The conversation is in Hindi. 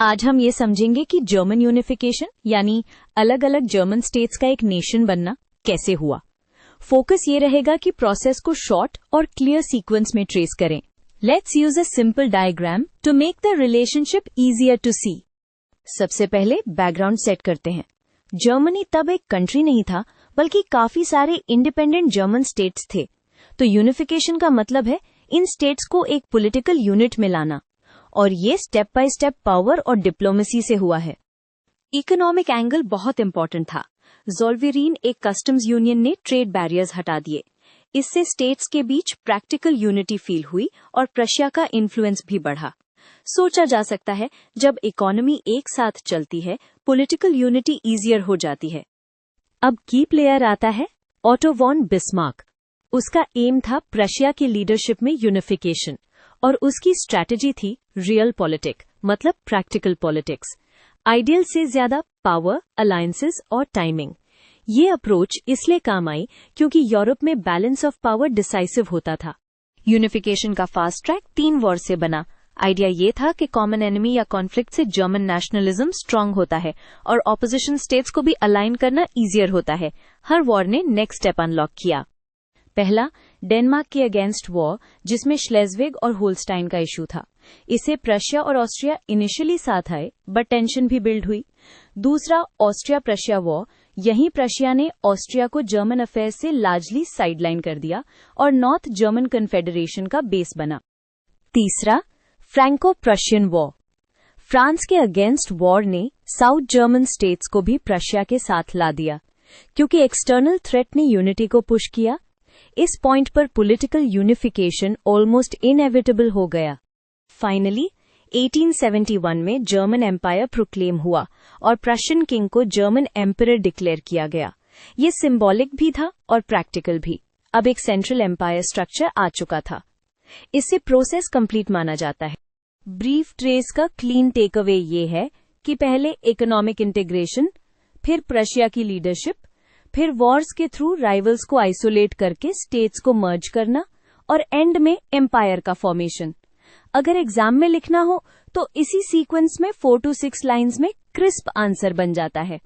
आज हम ये समझेंगे कि जर्मन यूनिफिकेशन यानी अलग अलग जर्मन स्टेट्स का एक नेशन बनना कैसे हुआ। फोकस ये रहेगा कि प्रोसेस को शॉर्ट और क्लियर सीक्वेंस में ट्रेस करें। Let's use a simple diagram to make the relationship easier to see. सबसे पहले बैकग्राउंड सेट करते हैं। जर्मनी तब एक कंट्री नहीं था, बल्कि काफी सारे इंडिपेंडेंट जर्मन स्टेट्स थे। तो यूनिफिकेशन का मतलब है इन स्टेट्स को एक पॉलिटिकल यूनिट में लाना, और ये स्टेप बाय स्टेप पावर और डिप्लोमेसी से हुआ है। इकोनॉमिक एंगल बहुत इंपॉर्टेंट था। ज़ोल्वेरीन एक कस्टम्स यूनियन ने ट्रेड बैरियर्स हटा दिए। इससे स्टेट्स के बीच प्रैक्टिकल यूनिटी फील हुई और प्रशिया का इन्फ्लुएंस भी बढ़ा। सोचा जा सकता है जब इकोनॉमी एक साथ चलती है, पॉलिटिकल यूनिटी इजियर हो जाती है। अब की प्लेयर आता है ऑटो वॉन बिस्मार्क। उसका एम था प्रशिया की लीडरशिप में यूनिफिकेशन, और उसकी स्ट्रैटेजी थी रियल पॉलिटिक, मतलब प्रैक्टिकल पॉलिटिक्स। आइडियल से ज्यादा पावर, अलायंसेस और टाइमिंग। ये अप्रोच इसलिए काम आई क्योंकि यूरोप में बैलेंस ऑफ पावर डिसाइसिव होता था। यूनिफिकेशन का फास्ट ट्रैक 3 वॉर से बना। आइडिया ये था कि कॉमन एनिमी या कॉन्फ्लिक्ट से जर्मन नेशनलिज्म स्ट्रांग होता है और ऑपोजिशन स्टेट्स को भी अलाइन करना इजियर होता है। हर वॉर ने नेक्स्ट स्टेप अनलॉक किया। पहला, डेनमार्क के अगेंस्ट वॉर, जिसमें श्लेज़विग और होल्स्टाइन का इशू था। इसे प्रशिया और ऑस्ट्रिया इनिशियली साथ आए, बट टेंशन भी बिल्ड हुई। दूसरा, ऑस्ट्रिया प्रशिया वॉर। यहीं प्रशिया ने ऑस्ट्रिया को जर्मन अफेयर्स से लार्जली साइडलाइन कर दिया और नॉर्थ जर्मन कन्फेडरेशन का बेस बना। तीसरा, फ्रैंको प्रशियन वॉर। फ्रांस के अगेंस्ट वॉर ने साउथ जर्मन स्टेट्स को भी प्रशिया के साथ ला दिया, क्योंकि एक्सटर्नल थ्रेट ने यूनिटी को पुश किया। इस पॉइंट पर पॉलिटिकल यूनिफिकेशन ऑलमोस्ट इनएविटेबल हो गया। फाइनली 1871 में जर्मन एम्पायर प्रोक्लेम हुआ और प्रशियन किंग को जर्मन एम्परर डिक्लेयर किया गया। ये सिंबॉलिक भी था और प्रैक्टिकल भी। अब एक सेंट्रल एम्पायर स्ट्रक्चर आ चुका था। इससे प्रोसेस कंप्लीट माना जाता है। ब्रीफ ट्रेस का क्लीन टेक अवे ये है कि पहले इकोनॉमिक इंटीग्रेशन, फिर प्रशिया की लीडरशिप, फिर वॉर्स के थ्रू राइवल्स को आइसोलेट करके स्टेट्स को मर्ज करना, और एंड में एम्पायर का फॉर्मेशन। अगर एग्जाम में लिखना हो तो इसी सीक्वेंस में 4 to 6 लाइंस में क्रिस्प आंसर बन जाता है।